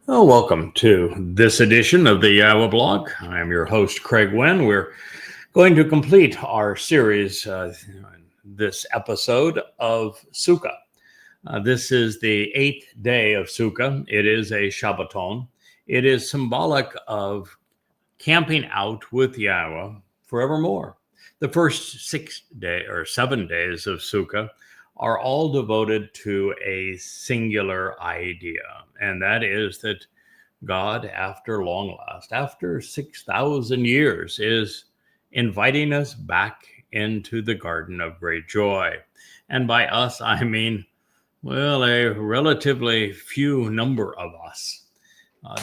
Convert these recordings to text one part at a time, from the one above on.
Well, welcome to this edition of the Yahowah blog. I'm your host, Craig Wynn. We're going to complete our series, this episode of Sukah. This is the 8th day of Sukah. It is a Shabbaton. It is symbolic of camping out with Yahweh forevermore. The first 7 days of Sukah are all devoted to a singular idea, and that is that God, after long last, after 6,000 years, is inviting us back into the garden of great joy. And by us, I mean, well, a relatively few number of us.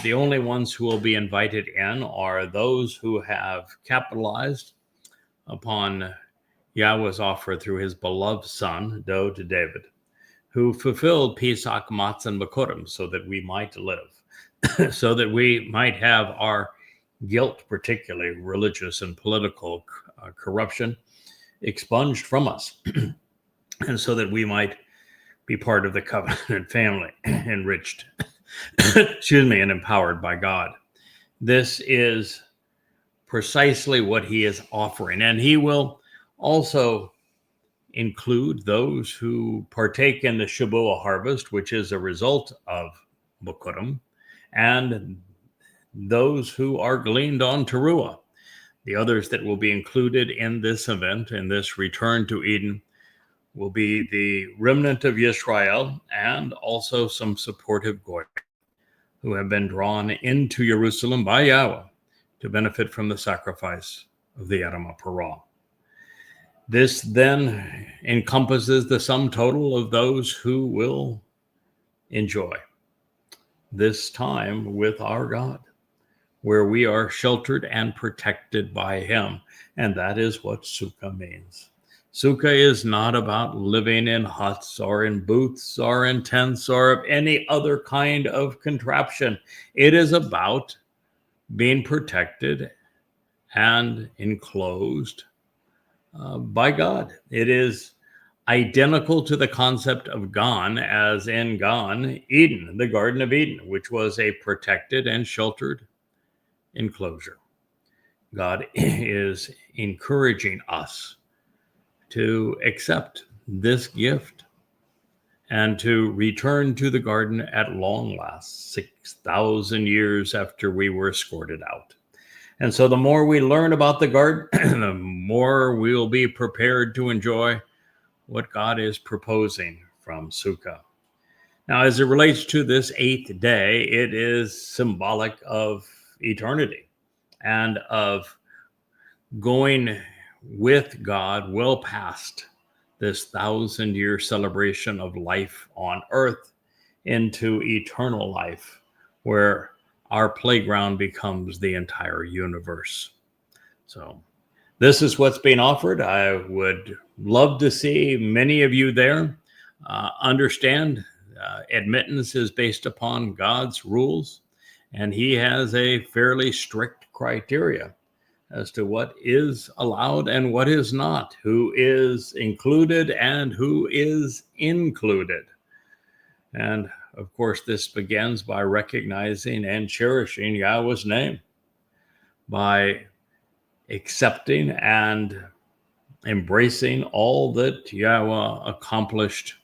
The only ones who will be invited in are those who have capitalized upon Yahweh's offer through his beloved son, do to David, who fulfilled Pesach, Matzah, and Bikurim so that we might live, so that we might have our guilt, particularly religious and political corruption, expunged from us, and so that we might be part of the covenant family, enriched, and empowered by God. This is precisely what he is offering, and he will also include those who partake in the Shabuah harvest, which is a result of Bikurim, and those who are gleaned on to Ruwach. The others that will be included in this event, in this return to Eden, will be the remnant of Yisrael and also some supportive Goy who have been drawn into Jerusalem by Yahweh to benefit from the sacrifice of the Yira'ah. This then encompasses the sum total of those who will enjoy this time with our God, where we are sheltered and protected by him. And that is what Sukah means. Sukah is not about living in huts or in booths or in tents or of any other kind of contraption. It is about being protected and enclosed by God. It is identical to the concept of Gan, as in Gan, Eden, the Garden of Eden, which was a protected and sheltered enclosure. God is encouraging us to accept this gift and to return to the garden at long last, 6,000 years after we were escorted out. And so the more we learn about the garden, the more we will be prepared to enjoy what God is proposing from Sukah. Now, as it relates to this 8th day, it is symbolic of eternity and of going with God well past this 1,000-year celebration of life on earth into eternal life, where our playground becomes the entire universe. So this is what's being offered. I would love to see many of you there. Understand admittance is based upon God's rules, and he has a fairly strict criteria as to what is allowed and what is not, who is included and who is included. And of course, this begins by recognizing and cherishing Yahweh's name, by accepting and embracing all that Yahweh accomplished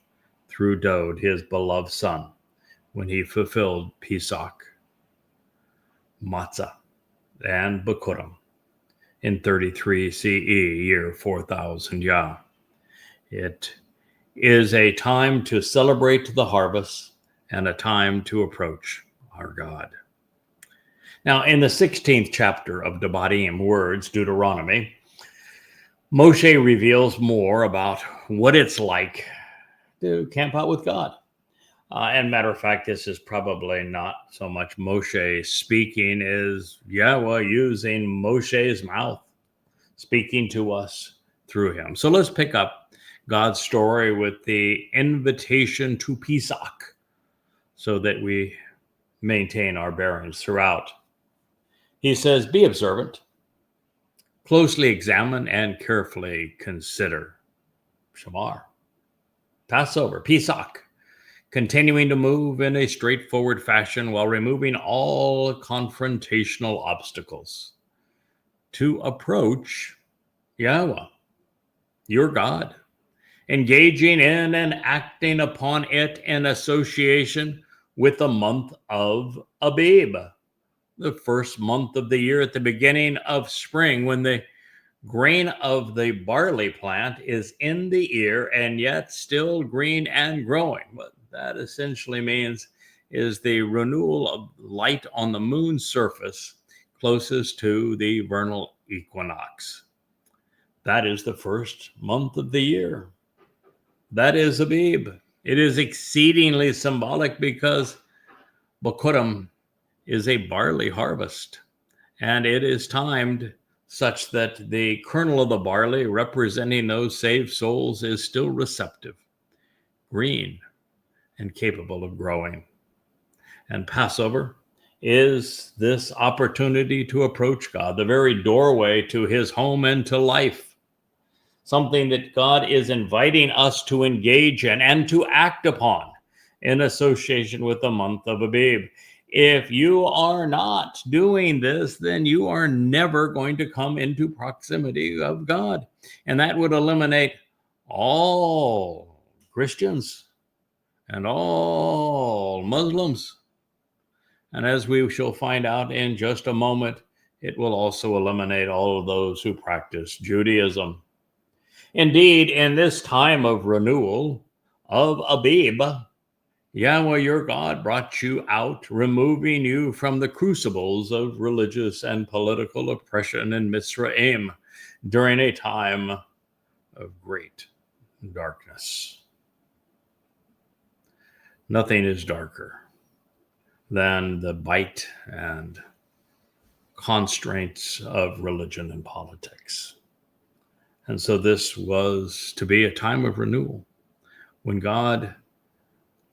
through Dode, his beloved son, when he fulfilled Pesach, Matzah, and Bikurim in 33 CE, year 4000 Yah. It is a time to celebrate the harvest and a time to approach our God. Now, in the 16th chapter of Debatim, Words, Deuteronomy, Moshe reveals more about what it's like to camp out with God. And matter of fact, this is probably not so much Moshe speaking as Yahweh using Moshe's mouth, speaking to us through him. So let's pick up God's story with the invitation to Pesach so that we maintain our bearings throughout. He says, be observant, closely examine, and carefully consider. Shamar, Passover, Pesach. continuing to move in a straightforward fashion while removing all confrontational obstacles to approach Yahweh, your God, engaging in and acting upon it in association with the month of Abib, the first month of the year at the beginning of spring, when the grain of the barley plant is in the ear and yet still green and growing. What that essentially means is the renewal of light on the moon's surface closest to the vernal equinox. That is the first month of the year. That is Abib. It is exceedingly symbolic because Bokurim is a barley harvest, and it is timed such that the kernel of the barley, representing those saved souls, is still receptive, green, and capable of growing. And Passover is this opportunity to approach God, the very doorway to his home and to life, something that God is inviting us to engage in and to act upon in association with the month of Abib. If you are not doing this, then you are never going to come into proximity of God. And that would eliminate all Christians and all Muslims. And as we shall find out in just a moment, it will also eliminate all of those who practice Judaism. Indeed, in this time of renewal of Abib, Yahweh your God brought you out, removing you from the crucibles of religious and political oppression in Mitzrayim during a time of great darkness. Nothing is darker than the bite and constraints of religion and politics. And so this was to be a time of renewal when God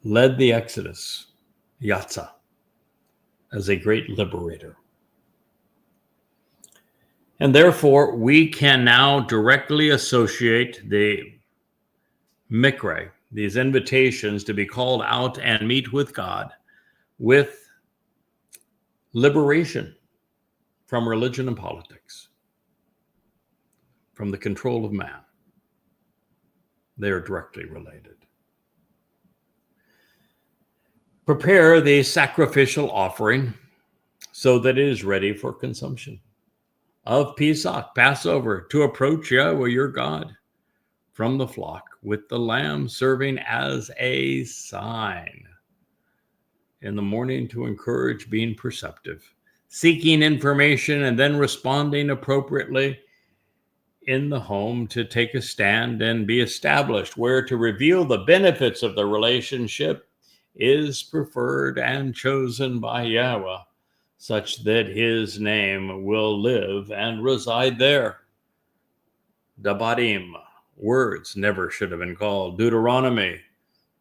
led the Exodus, Yah𤄄𤅅, as a great liberator. And therefore, we can now directly associate the Miqra, these invitations to be called out and meet with God, with liberation from religion and politics, from the control of man. They are directly related. Prepare the sacrificial offering so that it is ready for consumption of Pesach, Passover, to approach Yahweh your God from the flock, with the lamb serving as a sign. In the morning, to encourage being perceptive, seeking information, and then responding appropriately in the home to take a stand and be established, where to reveal the benefits of the relationship is preferred and chosen by Yahweh, such that his name will live and reside there. Dabarim, words never should have been called. Deuteronomy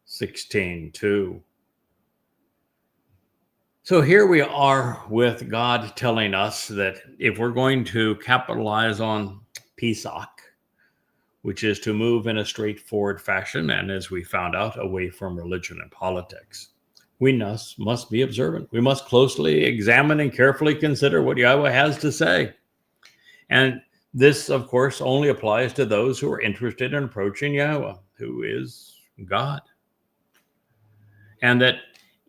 16:2. So here we are with God telling us that if we're going to capitalize on Pesach, which is to move in a straightforward fashion, and as we found out, away from religion and politics, we must be observant. We must closely examine and carefully consider what Yahweh has to say. And this, of course, only applies to those who are interested in approaching Yahweh, who is God. And that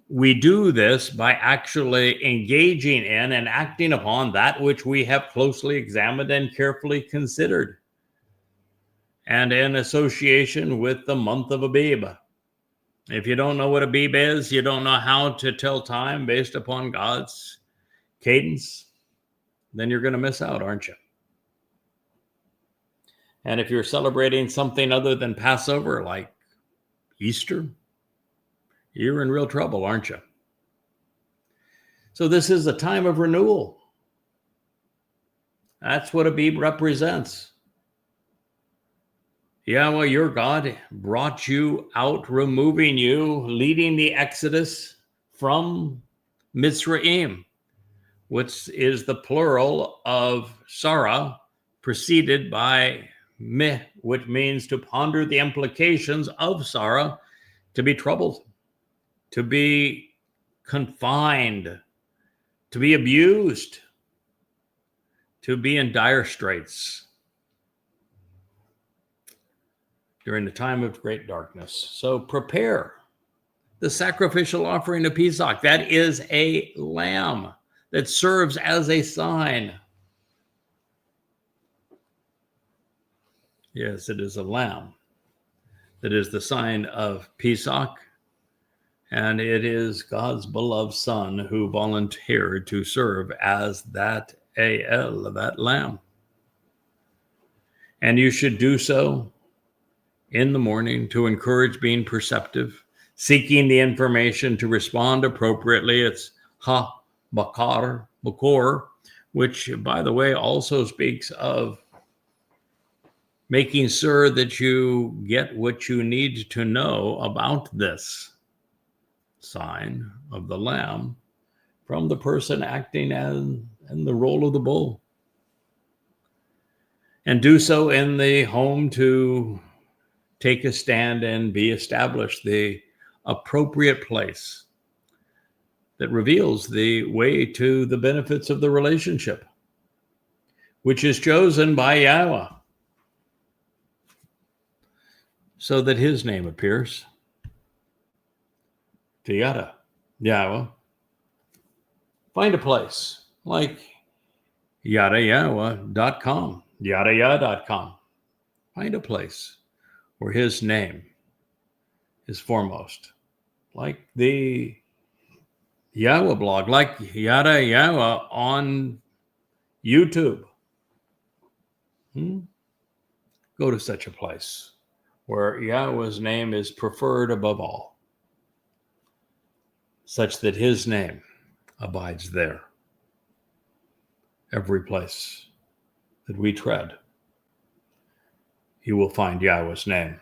we do this by actually engaging in and acting upon that which we have closely examined and carefully considered, and in association with the month of Abib. If you don't know what Abib is, you don't know how to tell time based upon God's cadence, then you're going to miss out, aren't you? And if you're celebrating something other than Passover, like Easter, you're in real trouble, aren't you? So this is a time of renewal. That's what Abib represents. Yahweh, your God, brought you out, removing you, leading the Exodus from Mitzrayim, which is the plural of Sarah, preceded by Meh, which means to ponder the implications of Sarah, to be troubled, to be confined, to be abused, to be in dire straits during the time of great darkness. So prepare the sacrificial offering of Pesach. That is a lamb that serves as a sign. Yes, it is a lamb that is the sign of Pesach, and it is God's beloved Son who volunteered to serve as that lamb. And you should do so in the morning to encourage being perceptive, seeking the information to respond appropriately. It's Makor, which, by the way, also speaks of making sure that you get what you need to know about this sign of the lamb from the person acting in the role of the bull. And do so in the home to take a stand and be established, the appropriate place that reveals the way to the benefits of the relationship, which is chosen by Yahweh, so that his name appears. To Yahweh. Find a place like Yahowah𤄄𐤄𝐿.com, Yahowah𤄄𐤄𝐿.com. Find a place where his name is foremost, like the Yahweh blog, like Yira'ah on YouTube. Go to such a place where Yahweh's name is preferred above all, such that his name abides there. Every place that we tread, you will find Yahweh's name.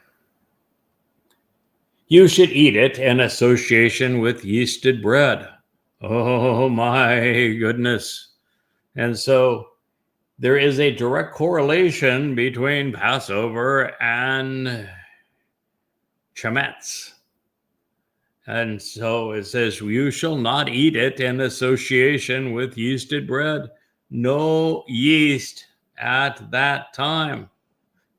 You should eat it in association with yeasted bread. Oh my goodness. And so there is a direct correlation between Passover and Shemitz. And so it says, you shall not eat it in association with yeasted bread. No yeast at that time.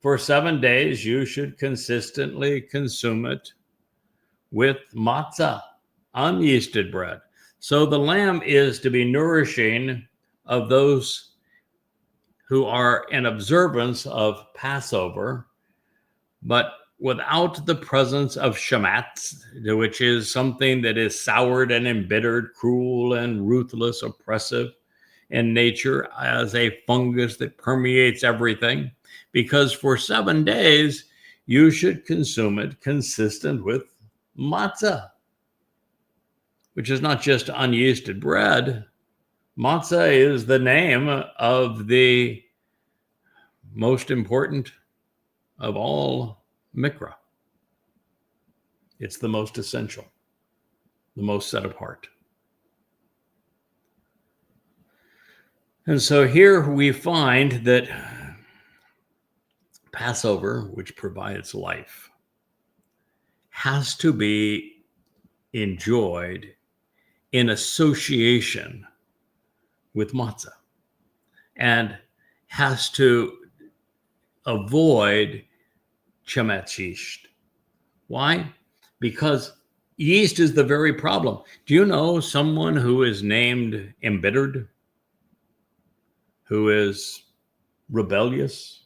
For 7 days, you should consistently consume it with matzah, unyeasted bread. So the lamb is to be nourishing of those who are in observance of Passover, but without the presence of Shemitz, which is something that is soured and embittered, cruel and ruthless, oppressive in nature, as a fungus that permeates everything. Because for 7 days, you should consume it consistent with matzah, which is not just unyeasted bread. Matzah is the name of the most important of all Miqra. It's the most essential, the most set apart. And so here we find that Passover, which provides life, has to be enjoyed in association with matzah and has to avoid Shemitz yeast. Why? Because yeast is the very problem. Do you know someone who is named embittered, who is rebellious?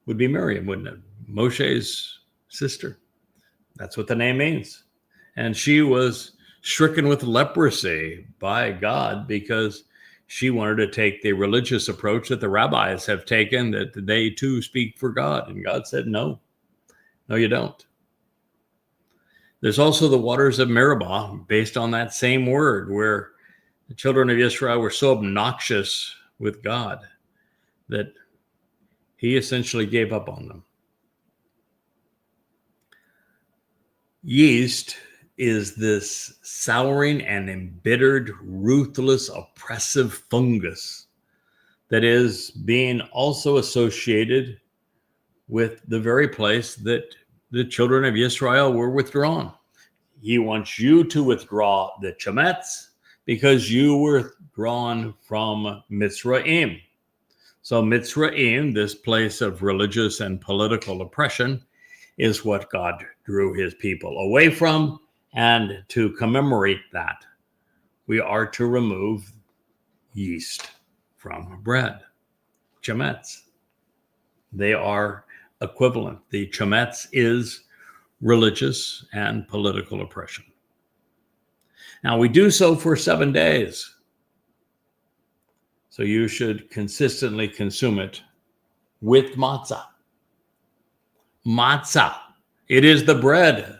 Would be Miriam, wouldn't it? Moshe's sister. That's what the name means. And she was stricken with leprosy by God because she wanted to take the religious approach that the rabbis have taken, that they too speak for God. And God said, no, you don't. There's also the waters of Meribah, based on that same word, where the children of Israel were so obnoxious with God that he essentially gave up on them. Yeast is this souring and embittered, ruthless, oppressive fungus that is being also associated with the very place that the children of Israel were withdrawn. he wants you to withdraw the chametz because you were drawn from Mitzrayim. So Mitzrayim, this place of religious and political oppression, is what God drew his people away from. And to commemorate that, we are to remove yeast from bread, chametz. They are equivalent. The chametz is religious and political oppression. Now, we do so for 7 days. So you should consistently consume it with matzah. Matzah. It is the bread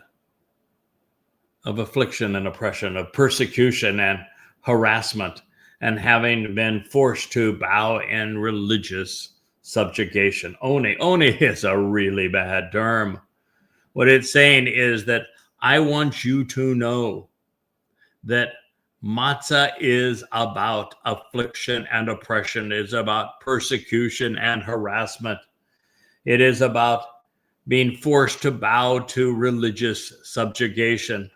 of affliction and oppression, of persecution and harassment, and having been forced to bow in religious subjugation. Oni is a really bad term. What it's saying is that I want you to know that matzah is about affliction and oppression. It is about persecution and harassment. It is about being forced to bow to religious subjugation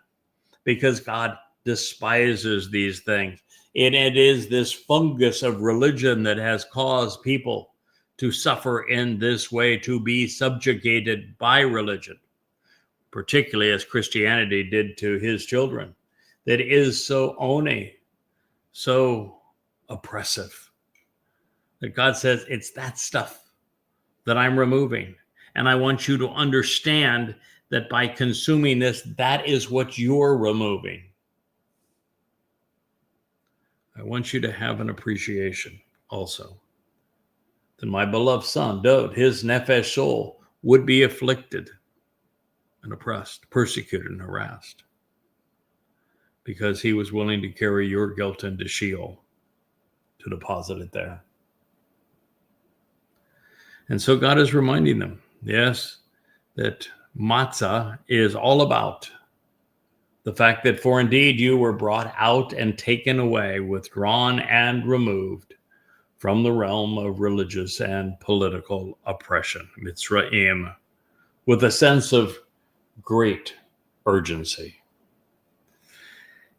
because God despises these things. And it is this fungus of religion that has caused people to suffer in this way, to be subjugated by religion, particularly as Christianity did to his children, that is so oni, so oppressive, that God says, it's that stuff that I'm removing. And I want you to understand that by consuming this, that is what you're removing. I want you to have an appreciation also that my beloved son, Dod, his nefesh soul, would be afflicted and oppressed, persecuted and harassed because he was willing to carry your guilt into Sheol to deposit it there. And so God is reminding them, yes, that matzah is all about the fact that for indeed you were brought out and taken away, withdrawn and removed from the realm of religious and political oppression, Mitzrayim, with a sense of great urgency.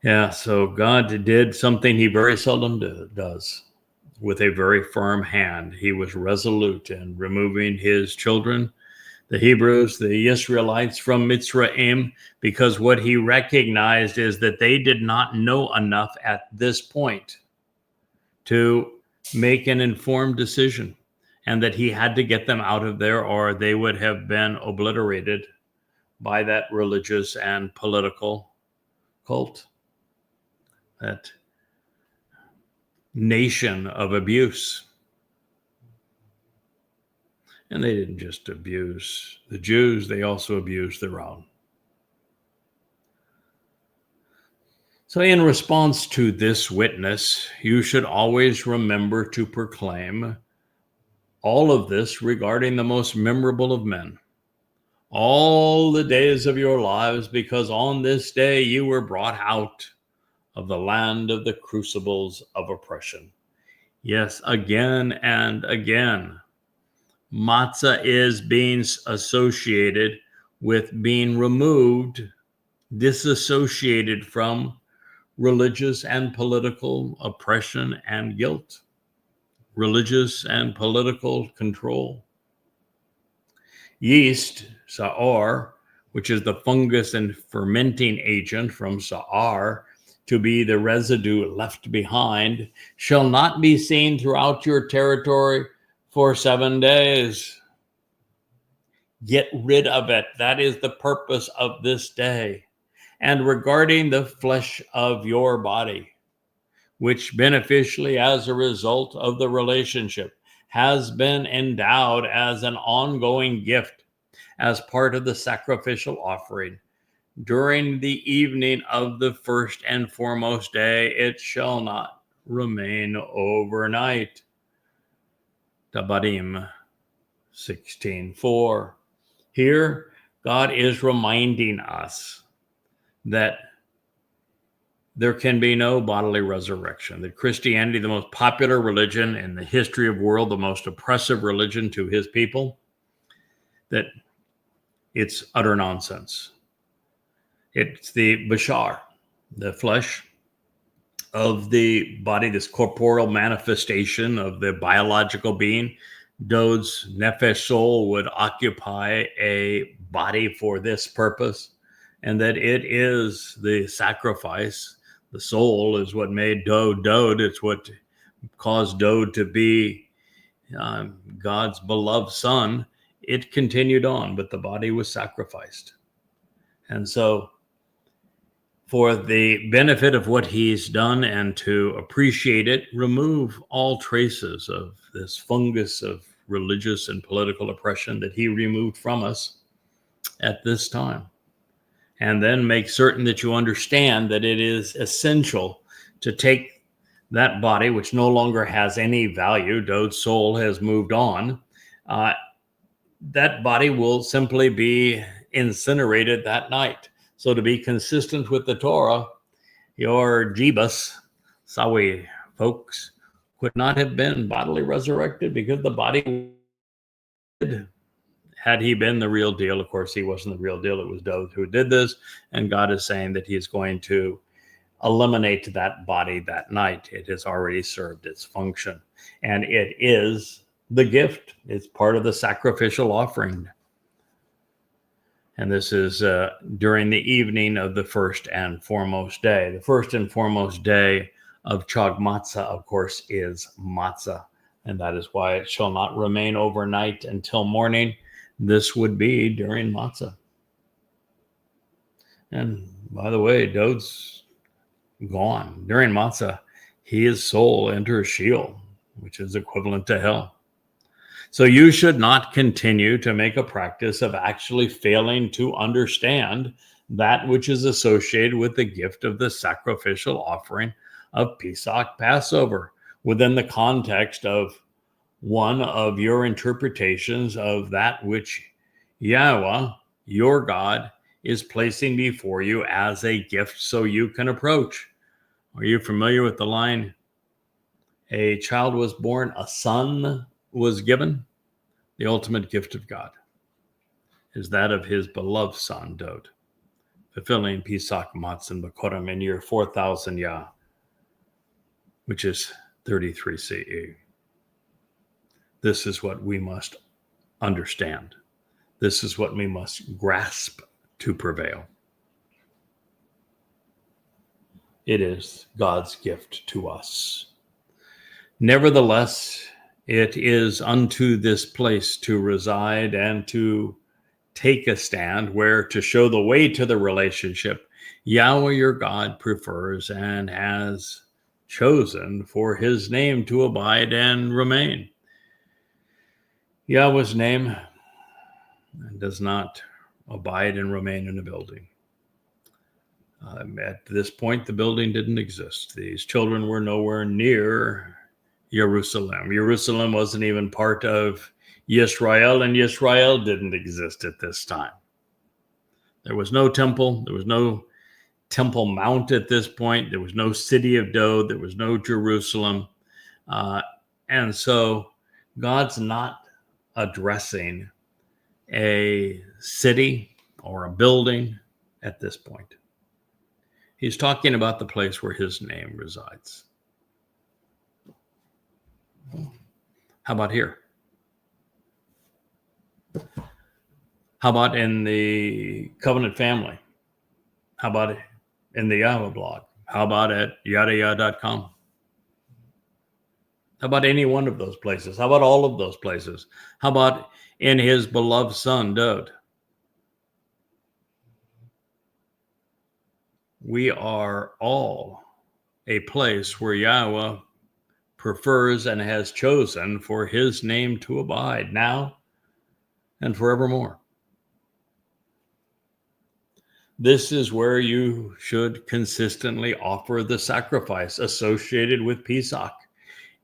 Yeah, so God did something he very seldom does. With a very firm hand, he was resolute in removing his children, the Hebrews, the Israelites, from Mitzrayim, because what he recognized is that they did not know enough at this point to make an informed decision, and that he had to get them out of there or they would have been obliterated by that religious and political cult, that nation of abuse. And they didn't just abuse the Jews, they also abused their own. So in response to this witness, you should always remember to proclaim all of this regarding the most memorable of men, all the days of your lives, because on this day you were brought out of the land of the crucibles of oppression. Yes, again and again, matzah is being associated with being removed, disassociated from religious and political oppression and guilt, religious and political control. Yeast, sa'or, which is the fungus and fermenting agent from sa'ar, to be the residue left behind, shall not be seen throughout your territory for 7 days. Get rid of it. That is the purpose of this day. And regarding the flesh of your body, which beneficially as a result of the relationship has been endowed as an ongoing gift as part of the sacrificial offering, during the evening of the first and foremost day, it shall not remain overnight. Devarim 16:4. Here, God is reminding us that there can be no bodily resurrection, that Christianity, the most popular religion in the history of the world, the most oppressive religion to his people, that it's utter nonsense. It's the bashar, the flesh of the body, this corporeal manifestation of the biological being. Dod's nefesh soul would occupy a body for this purpose, and that it is the sacrifice. The soul is what made Dod. It's what caused Dod to be God's beloved son. It continued on, but the body was sacrificed. And so, for the benefit of what he's done and to appreciate it, remove all traces of this fungus of religious and political oppression that he removed from us at this time. And then make certain that you understand that it is essential to take that body, which no longer has any value, Dod's soul has moved on, that body will simply be incinerated that night. So to be consistent with the Torah, your Jebus, Sawi folks, could not have been bodily resurrected because the body, had he been the real deal, of course, he wasn't the real deal. It was Dod who did this. And God is saying that he is going to eliminate that body that night. It has already served its function. And it is the gift. It's part of the sacrificial offering. And this is during the evening of the first and foremost day. The first and foremost day of Chag Matzah, of course, is Matzah. And that is why it shall not remain overnight until morning. This would be during Matzah. And by the way, Dod's gone. During Matzah, his soul enters Sheol, which is equivalent to hell. So you should not continue to make a practice of actually failing to understand that which is associated with the gift of the sacrificial offering of Pesach, Passover, within the context of one of your interpretations of that which Yahweh, your God, is placing before you as a gift so you can approach. Are you familiar with the line, a child was born, a son was given? The ultimate gift of God is that of his beloved son, Dod, fulfilling Pesach Matzah B'Koram in year 4000 Yah, which is 33 CE. This is what we must understand. This is what we must grasp to prevail. It is God's gift to us. Nevertheless, it is unto this place to reside and to take a stand, where to show the way to the relationship Yahweh your God prefers and has chosen for his name to abide and remain. Yahweh's name does not abide and remain in a building. At this point, the building didn't exist. These children were nowhere near Jerusalem. Jerusalem wasn't even part of Yisrael, and Yisrael didn't exist at this time. There was no temple. There was no Temple Mount at this point. There was no city of Dod. There was no Jerusalem. And so God's not addressing a city or a building at this point. He's talking about the place where his name resides. How about here? How about in the covenant family? How about in the Yahweh blog? How about at Yira'ah.com? How about any one of those places? How about all of those places? How about in his beloved son, Dod? We are all a place where Yahweh prefers and has chosen for his name to abide now and forevermore. This is where you should consistently offer the sacrifice associated with Pesach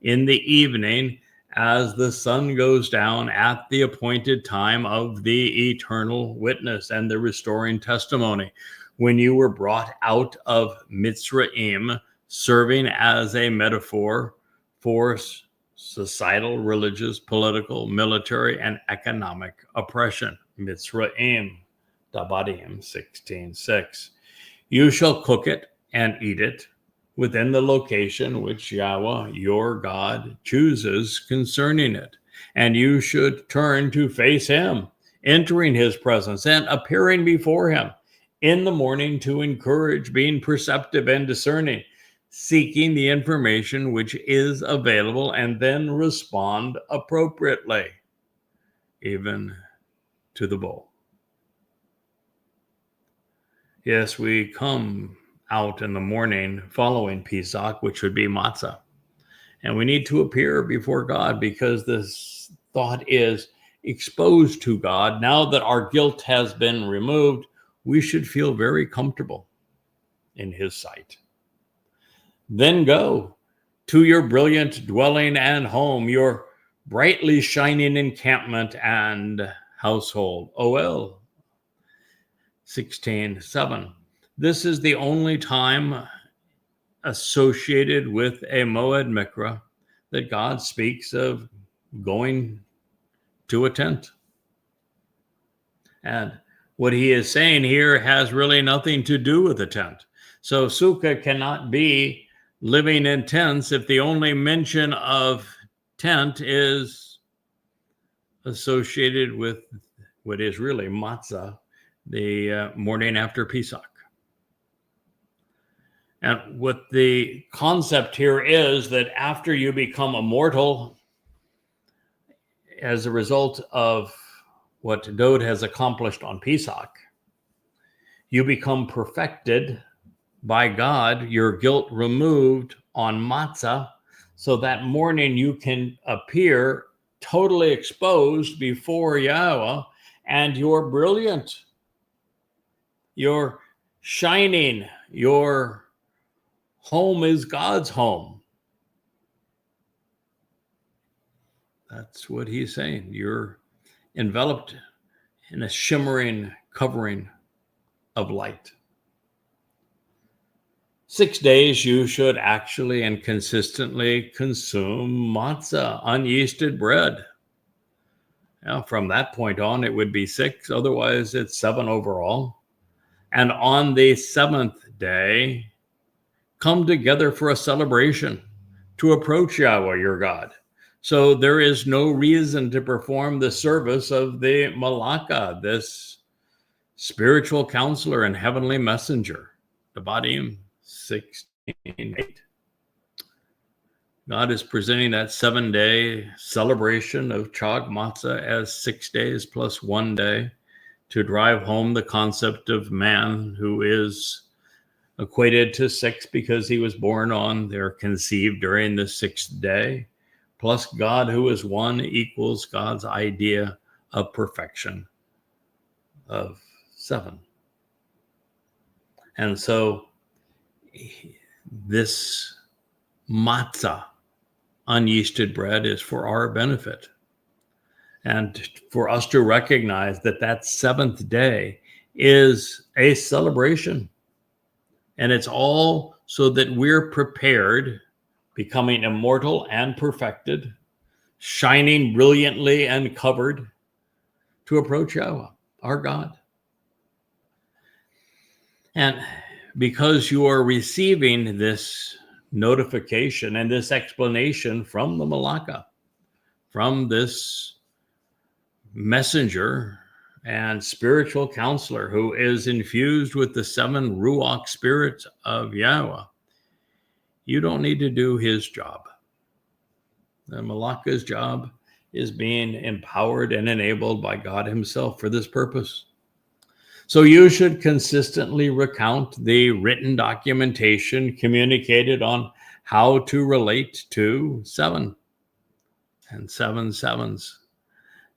in the evening as the sun goes down at the appointed time of the eternal witness and the restoring testimony. When you were brought out of Mitzrayim, serving as a metaphor for societal, religious, political, military, and economic oppression. Mitzrayim, Dabadim 16:6. You shall cook it and eat it within the location which Yahweh your God chooses concerning it. And you should turn to face him, entering his presence and appearing before him in the morning to encourage, being perceptive and discerning, seeking the information which is available, and then respond appropriately, even to the bowl. Yes, we come out in the morning following Pesach, which would be matzah. And we need to appear before God because this thought is exposed to God. Now that our guilt has been removed, we should feel very comfortable in his sight. Then go to your brilliant dwelling and home, your brightly shining encampment and household. OL 16:7. This is the only time associated with a Mow'ed Miqra that God speaks of going to a tent. And what he is saying here has really nothing to do with a tent. So Sukah cannot be living in tents if the only mention of tent is associated with what is really matzah, the morning after Pesach. And what the concept here is that after you become immortal, as a result of what Dowd has accomplished on Pesach, you become perfected by God, your guilt removed on matzah, so that morning you can appear totally exposed before Yahweh, and you're brilliant, you're shining, your home is God's home. That's what he's saying. You're enveloped in a shimmering covering of light. 6 days you should actually and consistently consume matzah, unyeasted bread. Now, from that point on, it would be 6. Otherwise, it's 7 overall. And on the 7th day, come together for a celebration to approach Yahweh your God. So there is no reason to perform the service of the Malaka, this spiritual counselor and heavenly messenger. Devarim 16:8. God is presenting that 7-day celebration of Chag Matzah as 6 days plus 1 day to drive home the concept of man who is equated to 6 because he was born on, they're conceived during the 6th day, plus God who is 1 equals God's idea of perfection of 7. And so this matzah, unyeasted bread, is for our benefit. And for us to recognize that that 7th day is a celebration. And it's all so that we're prepared, becoming immortal and perfected, shining brilliantly and covered to approach Yahweh, our God. And because you are receiving this notification and this explanation from the Malaka, from this messenger and spiritual counselor who is infused with the 7 Ruwach spirits of Yahweh, you don't need to do his job. The Malaka's job is being empowered and enabled by God himself for this purpose. So you should consistently recount the written documentation communicated on how to relate to 7 and 7 sevens.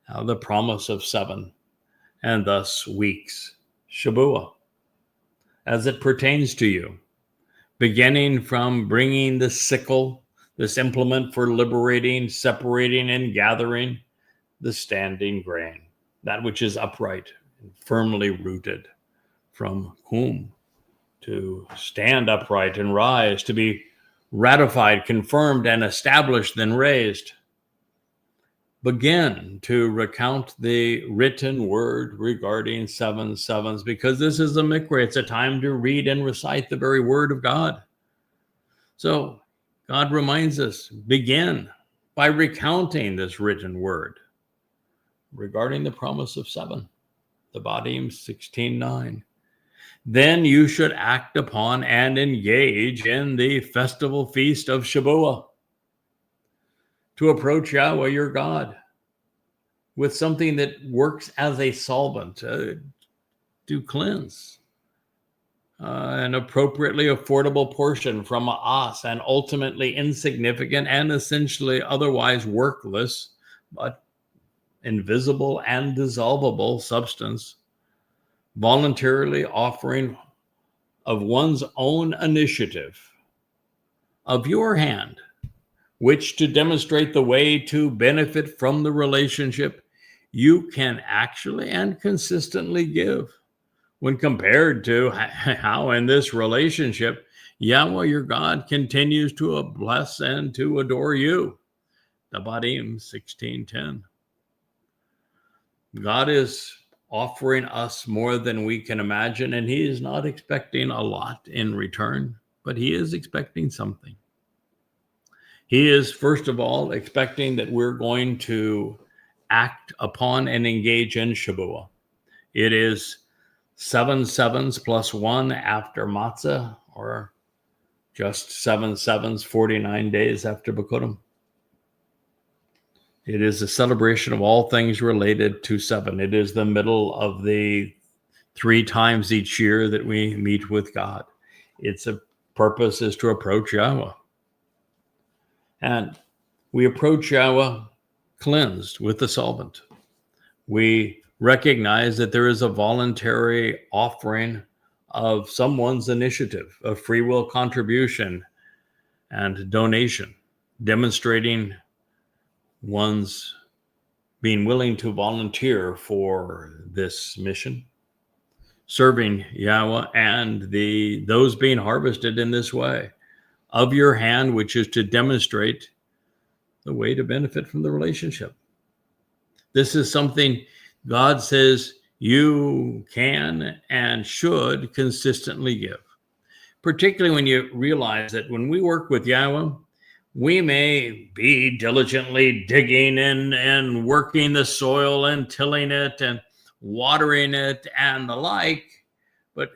Now the promise of 7 and thus weeks, Shabuah, as it pertains to you, beginning from bringing the sickle, this implement for liberating, separating, and gathering the standing grain, that which is upright, firmly rooted, from whom to stand upright and rise, to be ratified, confirmed, and established, then raised. begin to recount the written word regarding 7 sevens, because this is a Miqra. It's a time to read and recite the very word of God. So God reminds us, begin by recounting this written word regarding the promise of 7, the Devarim 16:9. Then you should act upon and engage in the festival feast of Shavuot, to approach Yahweh your God with something that works as a solvent to cleanse an appropriately affordable portion from us, an ultimately insignificant and essentially otherwise worthless, but invisible and dissolvable substance, voluntarily offering of one's own initiative, of your hand, which to demonstrate the way to benefit from the relationship you can actually and consistently give, when compared to how in this relationship Yahweh your God continues to bless and to adore you. The Devarim 16:10. God is offering us more than we can imagine, and he is not expecting a lot in return, but he is expecting something. He is, first of all, expecting that we're going to act upon and engage in Shavuot. It is 7 sevens plus 1 after matzah, or just 7 sevens, 49 days after Bikurim. It is a celebration of all things related to 7. It is the middle of the 3 times each year that we meet with God. Its purpose is to approach Yahweh. And we approach Yahweh cleansed with the solvent. We recognize that there is a voluntary offering of someone's initiative, of free will contribution and donation, demonstrating one's being willing to volunteer for this mission, serving Yahweh and those being harvested in this way, of your hand, which is to demonstrate the way to benefit from the relationship. This is something God says you can and should consistently give, particularly when you realize that when we work with Yahweh, we may be diligently digging and working the soil and tilling it and watering it and the like, but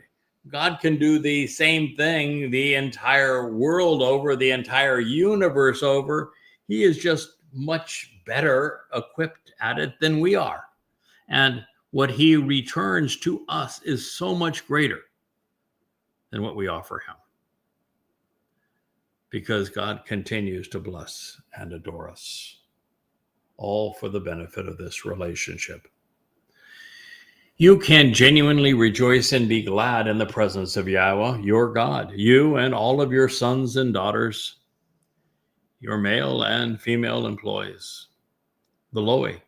God can do the same thing the entire world over, the entire universe over. He is just much better equipped at it than we are. And what he returns to us is so much greater than what we offer him, because God continues to bless and adore us, all for the benefit of this relationship. You can genuinely rejoice and be glad in the presence of Yahweh, your God, you and all of your sons and daughters, your male and female employees, the Loi,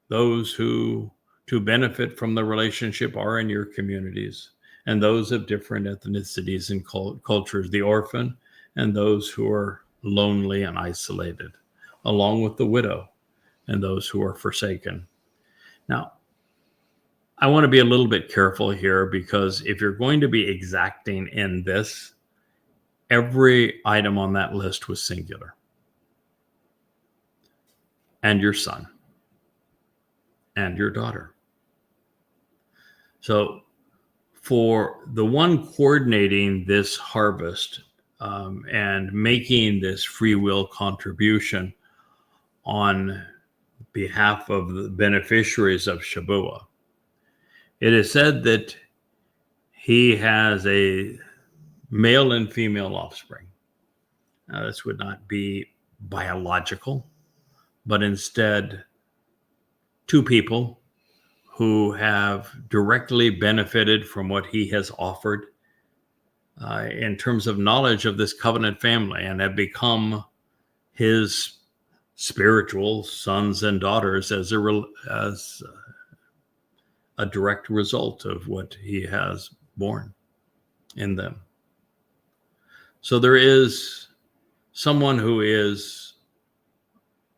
those who to benefit from the relationship are in your communities, and those of different ethnicities and cultures, the orphan, and those who are lonely and isolated, along with the widow and those who are forsaken. Now, I want to be a little bit careful here, because if you're going to be exacting in this, every item on that list was singular. And your son and your daughter. So for the one coordinating this harvest and making this free will contribution on behalf of the beneficiaries of Shavuot, it is said that he has a male and female offspring. Now, this would not be biological, but instead 2 people who have directly benefited from what he has offered in terms of knowledge of this covenant family, and have become his spiritual sons and daughters as a direct result of what he has born in them. So there is someone who is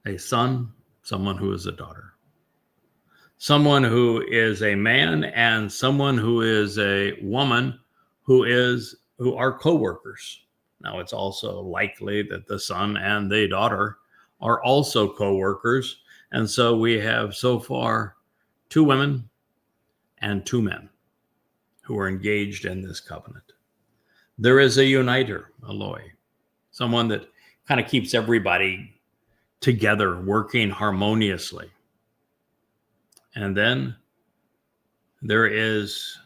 a son someone who is a daughter, someone who is a man, and someone who is a woman who are co-workers. Now, it's also likely that the son and the daughter are also co-workers. And so we have so far 2 women and 2 men who are engaged in this covenant. There is a uniter, Eloi, someone that kind of keeps everybody together, working harmoniously. And then there is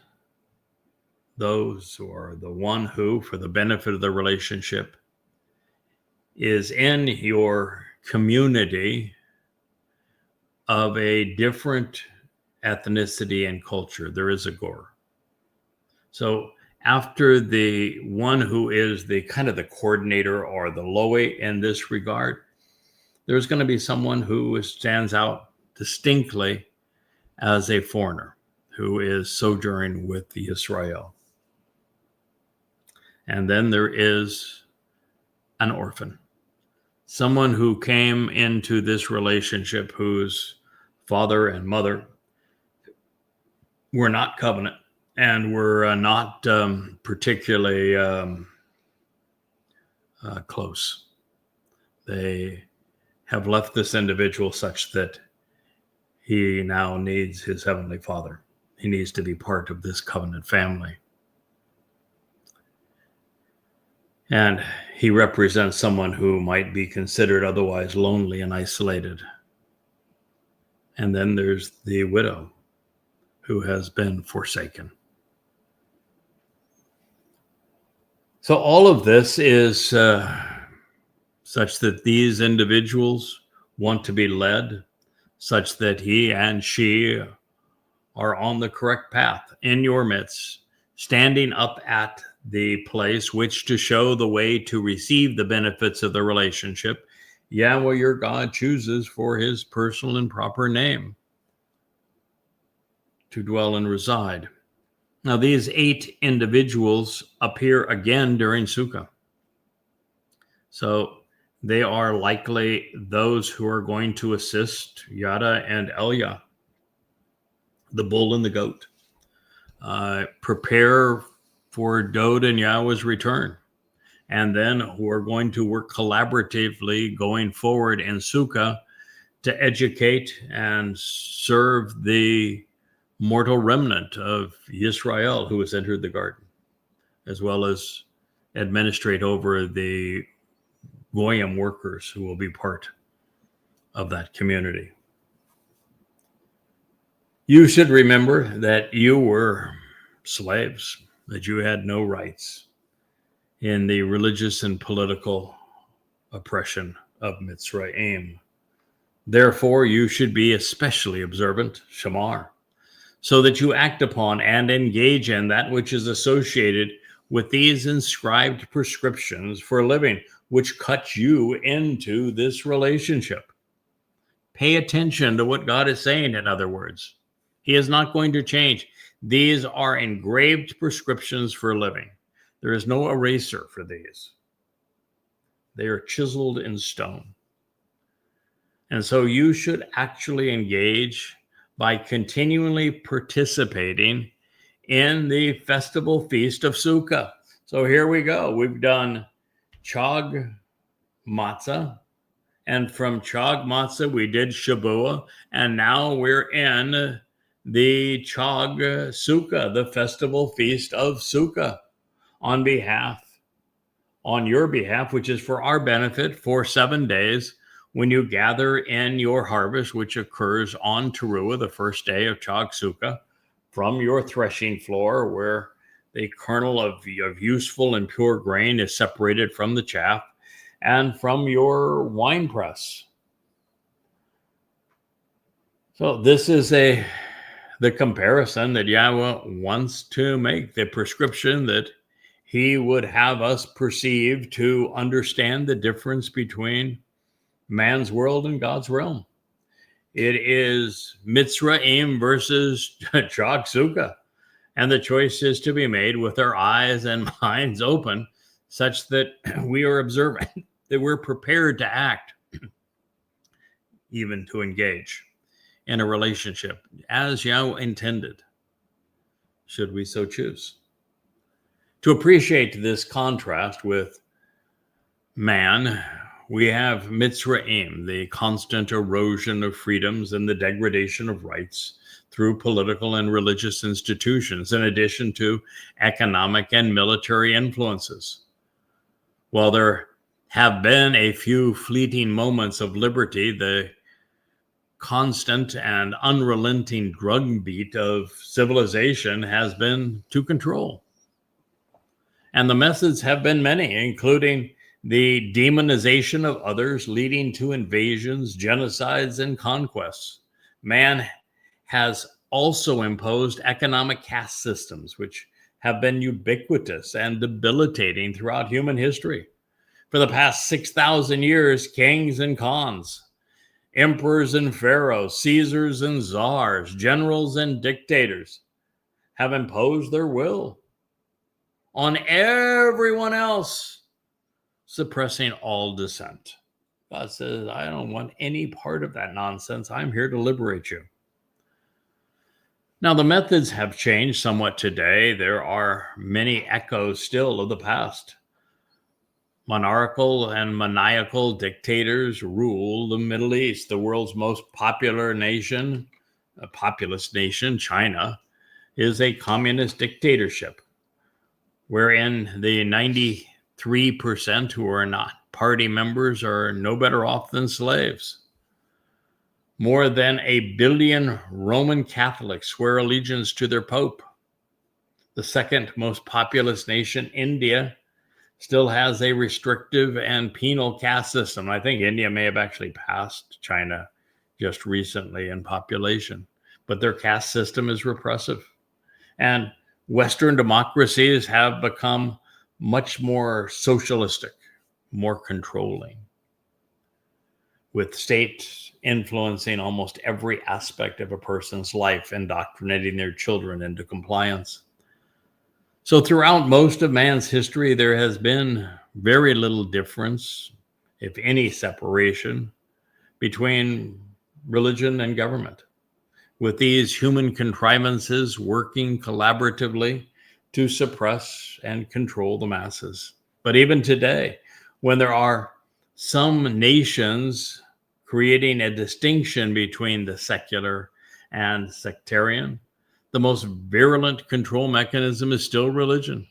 those, or the one who, for the benefit of the relationship, is in your community of a different ethnicity and culture. There is a gor. So after the one who is the kind of the coordinator or the loe in this regard, there's going to be someone who stands out distinctly as a foreigner who is sojourning with the Israel. And then there is an orphan, someone who came into this relationship whose father and mother were not covenant and were not particularly close. They have left this individual such that he now needs his heavenly Father. He needs to be part of this covenant family. And he represents someone who might be considered otherwise lonely and isolated. And then there's the widow who has been forsaken. So all of this is such that these individuals want to be led, such that he and she are on the correct path in your midst, standing up at the place which to show the way to receive the benefits of the relationship Yahweh your God chooses for his personal and proper name to dwell and reside. Now, these 8 individuals appear again during Sukah. So they are likely those who are going to assist Yada and Elia, the bull and the goat, prepare for Dod and Yahweh's return, and then who are going to work collaboratively going forward in Sukah to educate and serve the mortal remnant of Israel who has entered the garden, as well as administrate over the Goyim workers who will be part of that community. You should remember that you were slaves, that you had no rights in the religious and political oppression of Mitzrayim. Therefore, you should be especially observant, shamar, so that you act upon and engage in that which is associated with these inscribed prescriptions for living, which cut you into this relationship. Pay attention to what God is saying, in other words. He is not going to change. These are engraved prescriptions for living. There is no eraser for these. They are chiseled in stone. And so you should actually engage by continually participating in the festival feast of Sukah. So here we go. We've done Chag Matzah, and from Chag Matzah we did Shabuah, and now we're in the Chag Sukah, the festival feast of Sukah, on your behalf, which is for our benefit, for 7 days, when you gather in your harvest, which occurs on Teruah, the first day of Chag Sukah, from your threshing floor, where the kernel of useful and pure grain is separated from the chaff, and from your wine press. So this is the comparison that Yahweh wants to make, the prescription that he would have us perceive to understand the difference between man's world and God's realm. It is Mitzrayim versus Chag Sukah. And the choice is to be made with our eyes and minds open, such that we are observant, that we're prepared to act. even to engage in a relationship as Yahweh intended, should we so choose. To appreciate this contrast with man, we have Mitzrayim, the constant erosion of freedoms and the degradation of rights through political and religious institutions, in addition to economic and military influences. While there have been a few fleeting moments of liberty, the constant and unrelenting drumbeat of civilization has been to control. And the methods have been many, including the demonization of others, leading to invasions, genocides, and conquests. Man has also imposed economic caste systems, which have been ubiquitous and debilitating throughout human history. For the past 6,000 years, kings and khans, emperors and pharaohs, Caesars and czars, generals and dictators have imposed their will on everyone else, suppressing all dissent. God says, I don't want any part of that nonsense. I'm here to liberate you. Now, the methods have changed somewhat today. There are many echoes still of the past. Monarchical and maniacal dictators rule the Middle East. The world's most popular nation, a populous nation, China, is a communist dictatorship, wherein the 93% who are not party members are no better off than slaves. More than 1 billion Roman Catholics swear allegiance to their Pope. The second most populous nation, India, still has a restrictive and penal caste system. I think India may have actually passed China just recently in population, but their caste system is repressive. And Western democracies have become much more socialistic, more controlling, with state influencing almost every aspect of a person's life, indoctrinating their children into compliance. So throughout most of man's history, there has been very little difference, if any separation, between religion and government, with these human contrivances working collaboratively to suppress and control the masses. But even today, when there are some nations creating a distinction between the secular and sectarian, the most virulent control mechanism is still religion,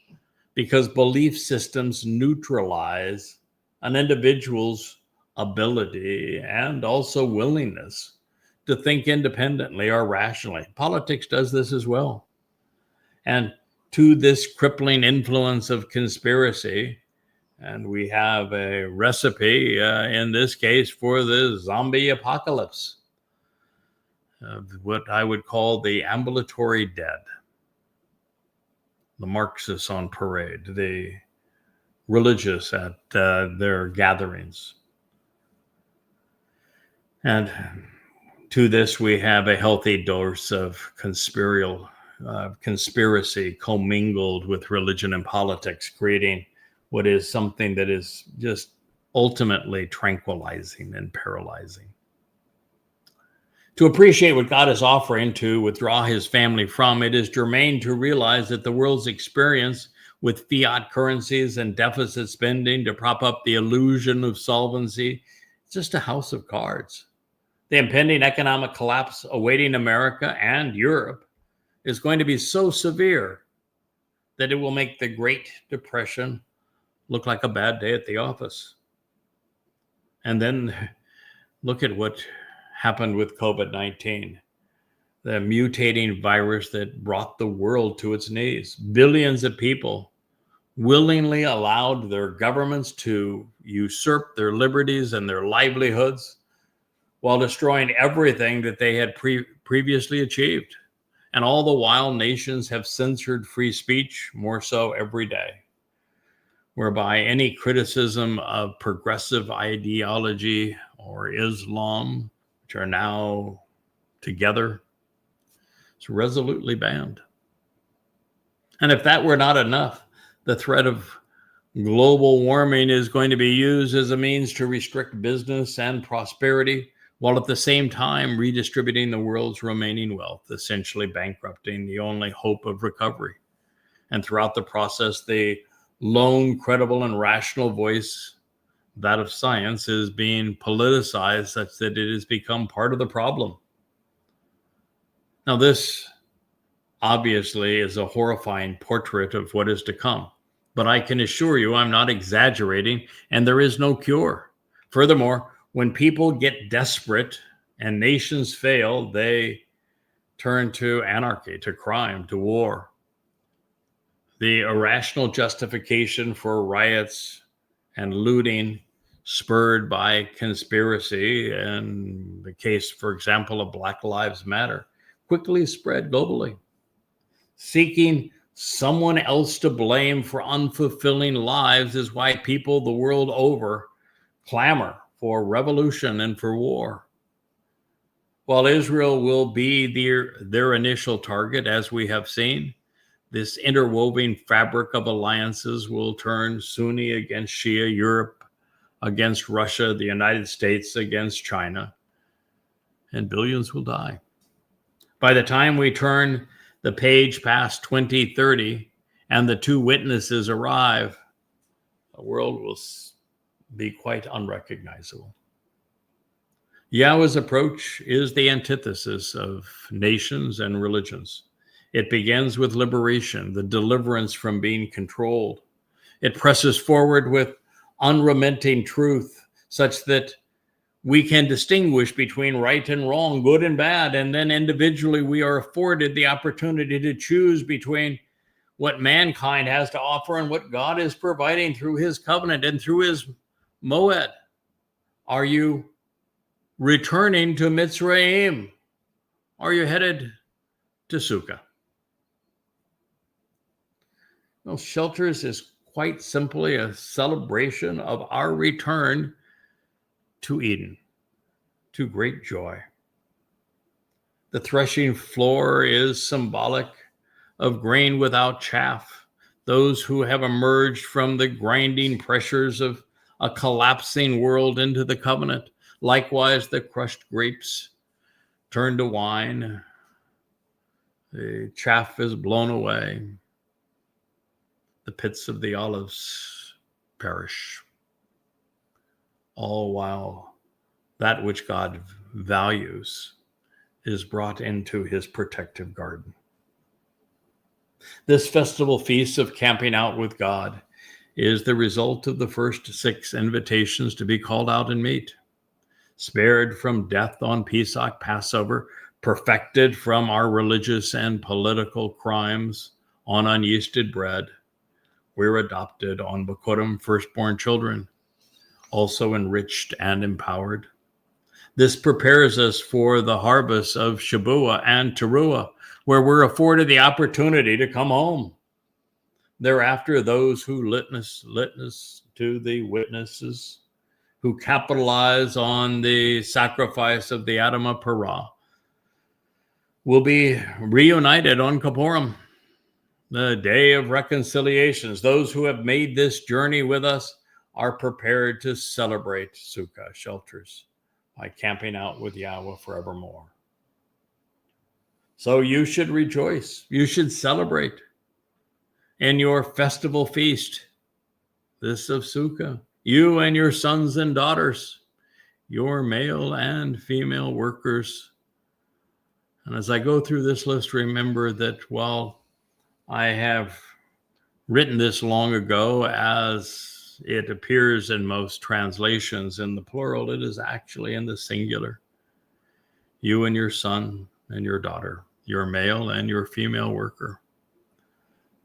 because belief systems neutralize an individual's ability and also willingness to think independently or rationally. Politics does this as well. And to this crippling influence of conspiracy, and we have a recipe in this case for the zombie apocalypse, what I would call the ambulatory dead, the Marxists on parade, the religious at their gatherings. And to this, we have a healthy dose of conspiracy commingled with religion and politics, creating what is something that is just ultimately tranquilizing and paralyzing. To appreciate what God is offering to withdraw his family from, it is germane to realize that the world's experience with fiat currencies and deficit spending to prop up the illusion of solvency is just a house of cards. The impending economic collapse awaiting America and Europe is going to be so severe that it will make the Great Depression look like a bad day at the office. And then look at what happened with COVID-19, the mutating virus that brought the world to its knees. Billions of people willingly allowed their governments to usurp their liberties and their livelihoods while destroying everything that they had previously achieved. And all the while, nations have censored free speech more so every day, whereby any criticism of progressive ideology or Islam, which are now together, is resolutely banned. And if that were not enough, the threat of global warming is going to be used as a means to restrict business and prosperity while at the same time redistributing the world's remaining wealth, essentially bankrupting the only hope of recovery. And throughout the process, the lone, credible, and rational voice, that of science, is being politicized such that it has become part of the problem. Now, this obviously is a horrifying portrait of what is to come, but I can assure you I'm not exaggerating, and there is no cure. Furthermore, when people get desperate and nations fail, they turn to anarchy, to crime, to war. The irrational justification for riots and looting spurred by conspiracy, and the case, for example, of Black Lives Matter, quickly spread globally. Seeking someone else to blame for unfulfilling lives is why people the world over clamor for revolution and for war. While Israel will be their initial target, as we have seen, this interwoven fabric of alliances will turn Sunni against Shia, Europe against Russia, the United States against China, and billions will die. By the time we turn the page past 2030 and the two witnesses arrive, the world will be quite unrecognizable. Yahweh's approach is the antithesis of nations and religions. It begins with liberation, the deliverance from being controlled. It presses forward with unrelenting truth, such that we can distinguish between right and wrong, good and bad, and then individually we are afforded the opportunity to choose between what mankind has to offer and what God is providing through his covenant and through his Mow'ed. Are you returning to Mitzrayim? Are you headed to Sukah? Well, Shelters is quite simply a celebration of our return to Eden, to great joy. The threshing floor is symbolic of grain without chaff, those who have emerged from the grinding pressures of a collapsing world into the covenant. Likewise, the crushed grapes turn to wine. The chaff is blown away. The pits of the olives perish. All while that which God values is brought into his protective garden. This festival feast of camping out with God is the result of the first 6 invitations to be called out and meet. Spared from death on Pesach, Passover, perfected from our religious and political crimes on unyeasted bread, we're adopted on Bokurim, firstborn children, also enriched and empowered. This prepares us for the harvest of Shabuah and Teruah, where we're afforded the opportunity to come home. Thereafter, those who litness to the witnesses, who capitalize on the sacrifice of the Yah𤄄𤅅𤄗, will be reunited on Kippurim, the day of reconciliations. Those who have made this journey with us are prepared to celebrate Sukah, Shelters, by camping out with Yahweh forevermore. So you should rejoice. You should celebrate in your festival feast, this of Sukah. You and your sons and daughters, your male and female workers. And as I go through this list, remember that while I have written this long ago, as it appears in most translations in the plural, it is actually in the singular. You and your son and your daughter, your male and your female worker.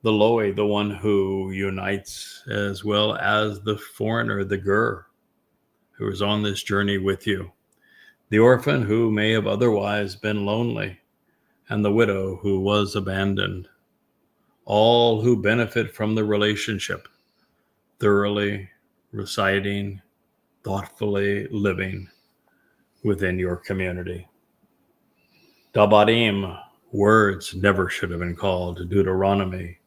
The Loe, the one who unites, as well as the foreigner, the ger, who is on this journey with you. The orphan who may have otherwise been lonely, and the widow who was abandoned. All who benefit from the relationship, thoroughly reciting, thoughtfully living within your community. Dabarim, words never should have been called, Deuteronomy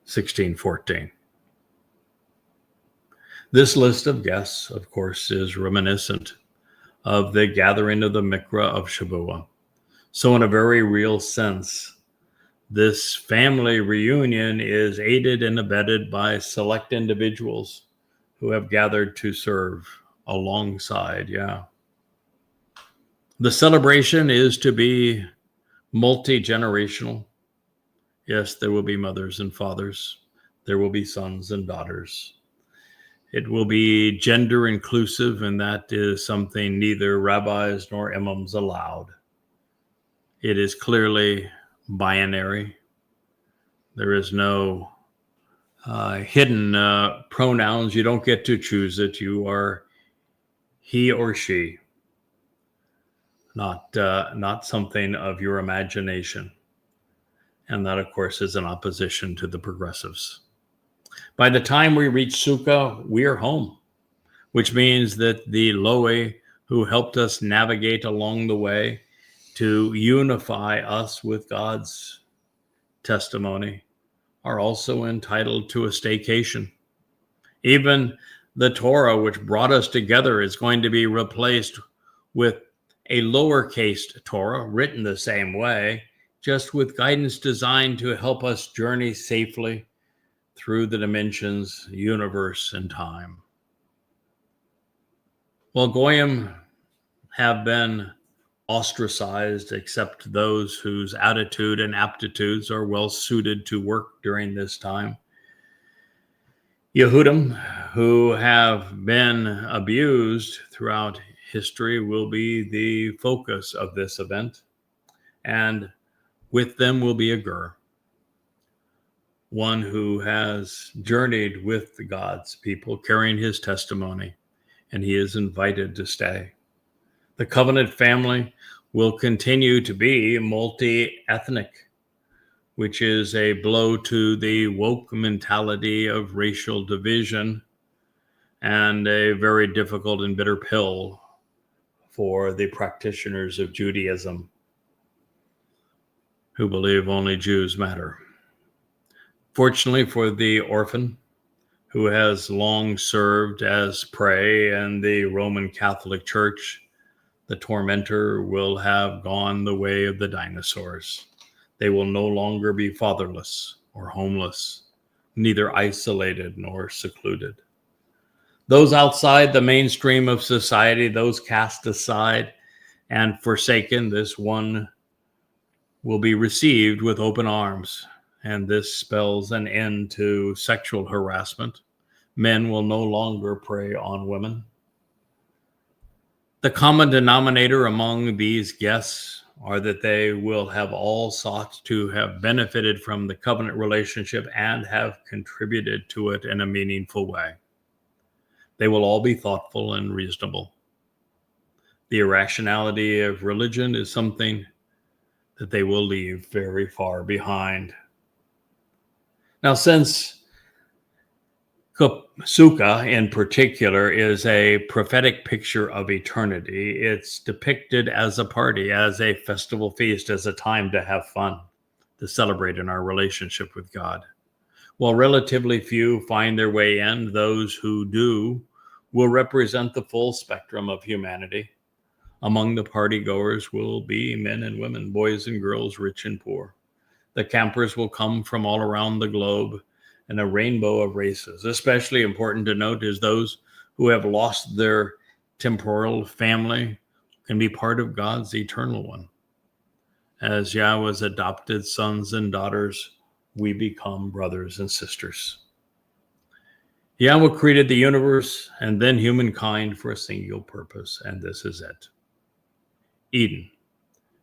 16:14. This list of guests, of course, is reminiscent of the gathering of the Miqra of Shavuah. So in a very real sense, this family reunion is aided and abetted by select individuals who have gathered to serve alongside. The celebration is to be multi-generational. Yes, there will be mothers and fathers. There will be sons and daughters. It will be gender inclusive, and that is something neither rabbis nor imams allowed. It is clearly binary. There is no hidden pronouns. You don't get to choose it. You are he or she, not something of your imagination. And that, of course, is in opposition to the progressives. By the time we reach Sukah, we are home, which means that the Loe who helped us navigate along the way to unify us with God's testimony are also entitled to a staycation. Even the Torah, which brought us together, is going to be replaced with a lowercase Torah, written the same way, just with guidance designed to help us journey safely through the dimensions, universe, and time. Well, Goyim have been ostracized, except those whose attitude and aptitudes are well suited to work during this time. Yehudim, who have been abused throughout history, will be the focus of this event, and with them will be a ger, one who has journeyed with God's people, carrying his testimony, and he is invited to stay. The covenant family will continue to be multi-ethnic, which is a blow to the woke mentality of racial division and a very difficult and bitter pill for the practitioners of Judaism who believe only Jews matter. Fortunately for the orphan, who has long served as prey in the Roman Catholic Church, the tormentor will have gone the way of the dinosaurs. They will no longer be fatherless or homeless, neither isolated nor secluded. Those outside the mainstream of society, those cast aside and forsaken, this one will be received with open arms. And this spells an end to sexual harassment. Men will no longer prey on women. The common denominator among these guests are that they will have all sought to have benefited from the covenant relationship and have contributed to it in a meaningful way. They will all be thoughtful and reasonable. The irrationality of religion is something that they will leave very far behind. Now, since Sukah in particular is a prophetic picture of eternity, it's depicted as a party, as a festival feast, as a time to have fun, to celebrate in our relationship with God. While relatively few find their way in, those who do will represent the full spectrum of humanity. Among the partygoers will be men and women, boys and girls, rich and poor. The campers will come from all around the globe in a rainbow of races. Especially important to note is those who have lost their temporal family can be part of God's eternal one. As Yahweh's adopted sons and daughters, we become brothers and sisters. Yahweh created the universe and then humankind for a single purpose, and this is it. Eden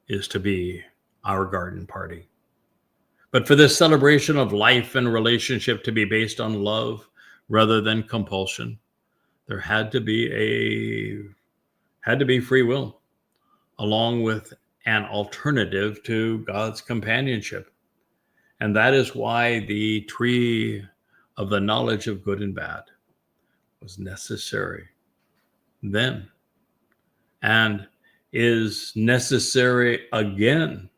is to be our garden party. But for this celebration of life and relationship to be based on love rather than compulsion, there had to be free will, along with an alternative to God's companionship. And that is why the tree of the knowledge of good and bad was necessary then and is necessary again,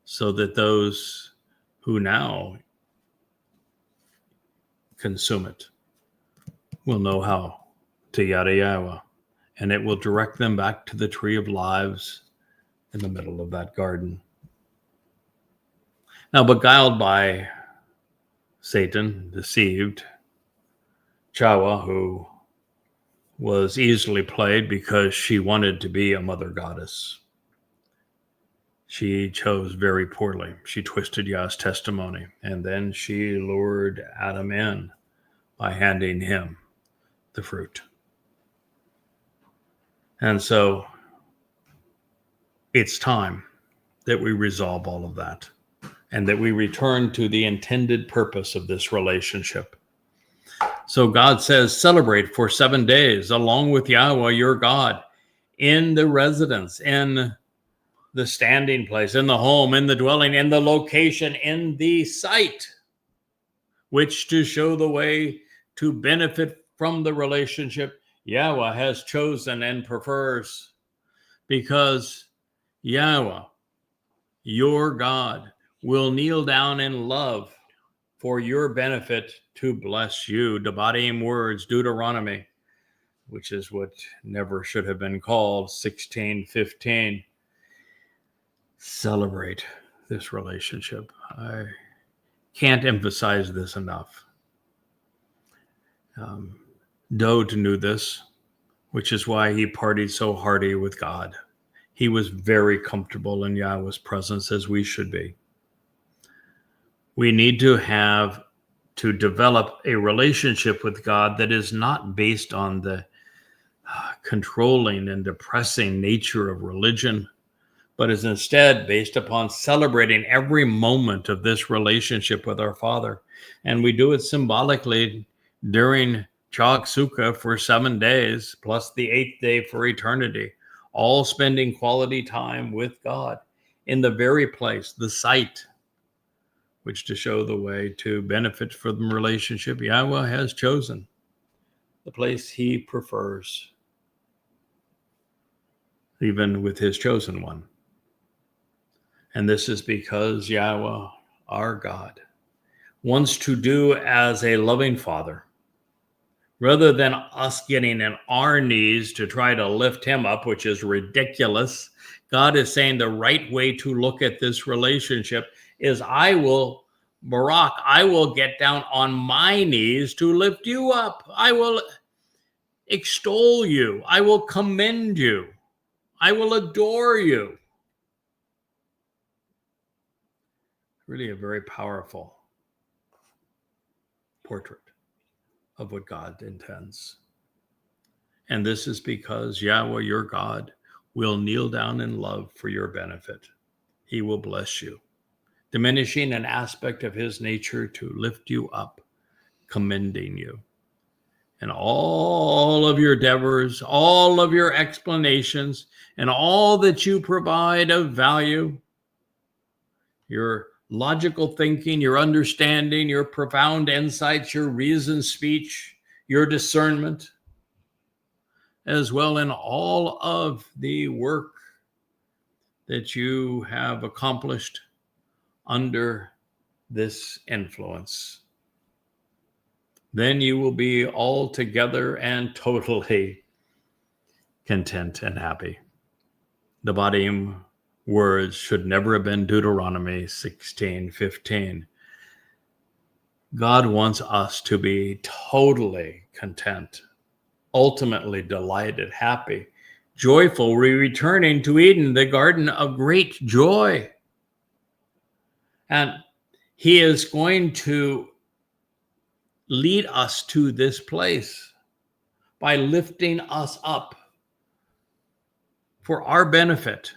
so that those who now consume it will know how to yada Yahweh and it will direct them back to the tree of lives in the middle of that garden. Now, beguiled by Satan, deceived, Yah𤄄, who was easily played because she wanted to be a mother goddess, she chose very poorly. She twisted Yah's testimony, and then she lured Adam in by handing him the fruit. And so it's time that we resolve all of that and that we return to the intended purpose of this relationship. So God says, celebrate for 7 days along with Yahweh, your God, in the residence, in the standing place, in the home, in the dwelling, in the location, in the site, which to show the way to benefit from the relationship Yahweh has chosen and prefers, because Yahweh, your God, will kneel down in love for your benefit to bless you. Devarim words, Deuteronomy, which is what never should have been called, 16:15. Celebrate this relationship. I can't emphasize this enough. Dode knew this, which is why he partied so hearty with God. He was very comfortable in Yahweh's presence, as we should be. We need to develop a relationship with God that is not based on the controlling and depressing nature of religion, but is instead based upon celebrating every moment of this relationship with our Father. And we do it symbolically during Sukah for 7 days, plus the 8th day for eternity, all spending quality time with God in the very place, the site, which to show the way to benefit from the relationship Yahweh has chosen, the place he prefers, even with his chosen one. And this is because Yahweh, our God, wants to do as a loving father. Rather than us getting on our knees to try to lift him up, which is ridiculous, God is saying the right way to look at this relationship is I will get down on my knees to lift you up. I will extol you. I will commend you. I will adore you. Really a very powerful portrait of what God intends. And this is because Yahweh, your God, will kneel down in love for your benefit. He will bless you, diminishing an aspect of his nature to lift you up, commending you. And all of your endeavors, all of your explanations, and all that you provide of value, your logical thinking, your understanding, your profound insights, your reasoned speech, your discernment, as well in all of the work that you have accomplished under this influence. Then you will be altogether and totally content and happy. The Devarim words should never have been Deuteronomy 16:15. God wants us to be totally content, ultimately delighted, happy, joyful, returning to Eden, the garden of great joy. And he is going to lead us to this place by lifting us up for our benefit.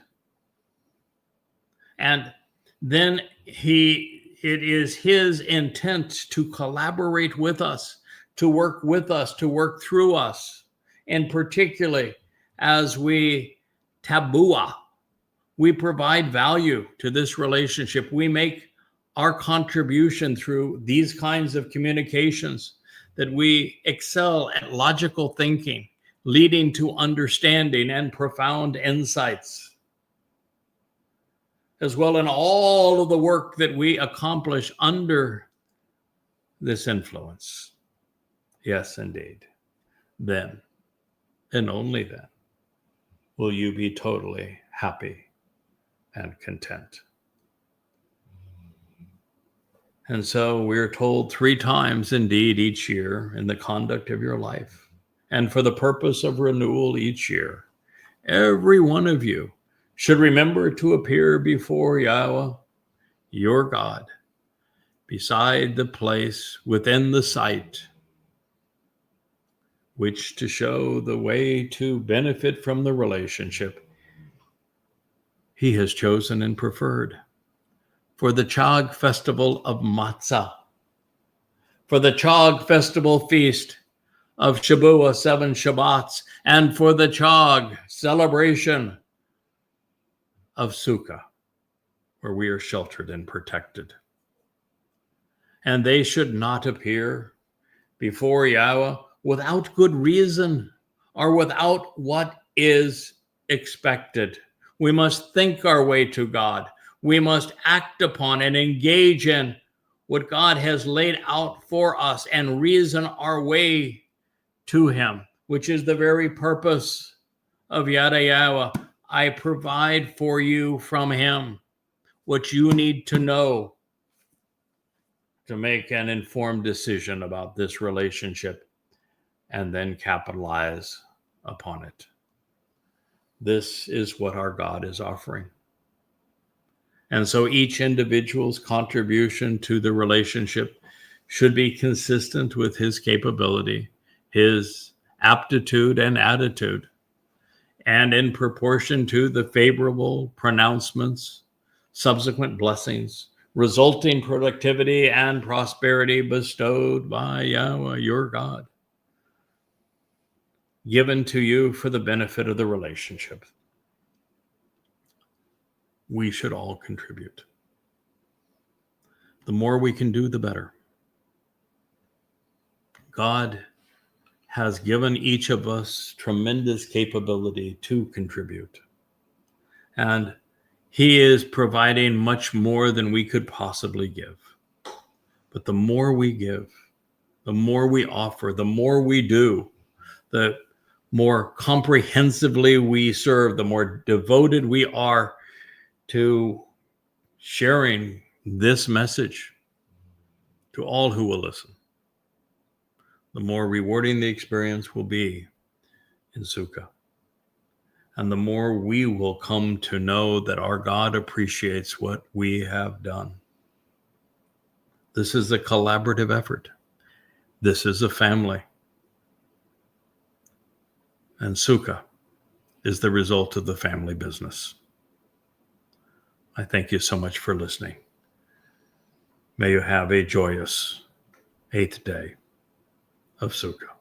And then it is his intent to collaborate with us, to work with us, to work through us. And particularly as we tabuah, we provide value to this relationship. We make our contribution through these kinds of communications, that we excel at logical thinking, leading to understanding and profound insights, as well in all of the work that we accomplish under this influence. Yes, indeed. Then and only then will you be totally happy and content. And so we're told 3 times indeed each year in the conduct of your life, and for the purpose of renewal each year, every one of you should remember to appear before Yahweh, your God, beside the place within the sight, which to show the way to benefit from the relationship he has chosen and preferred. For the Chag festival of Matzah, for the Chag festival feast of Shabuah, 7 Shabbats, and for the Chag celebration of Sukah, where we are sheltered and protected. And they should not appear before Yahweh without good reason or without what is expected. We must think our way to God. We must act upon and engage in what God has laid out for us and reason our way to him, which is the very purpose of Yada Yahweh. I provide for you from him what you need to know to make an informed decision about this relationship and then capitalize upon it. This is what our God is offering. And so each individual's contribution to the relationship should be consistent with his capability, his aptitude and attitude, and in proportion to the favorable pronouncements, subsequent blessings, resulting productivity and prosperity bestowed by Yahweh, your God, given to you for the benefit of the relationship. We should all contribute. The more we can do, the better. God has given each of us tremendous capability to contribute. And he is providing much more than we could possibly give. But the more we give, the more we offer, the more we do, the more comprehensively we serve, the more devoted we are to sharing this message to all who will listen, the more rewarding the experience will be in Sukah. And the more we will come to know that our God appreciates what we have done. This is a collaborative effort. This is a family. And Sukah is the result of the family business. I thank you so much for listening. May you have a joyous 8th day of Sukah.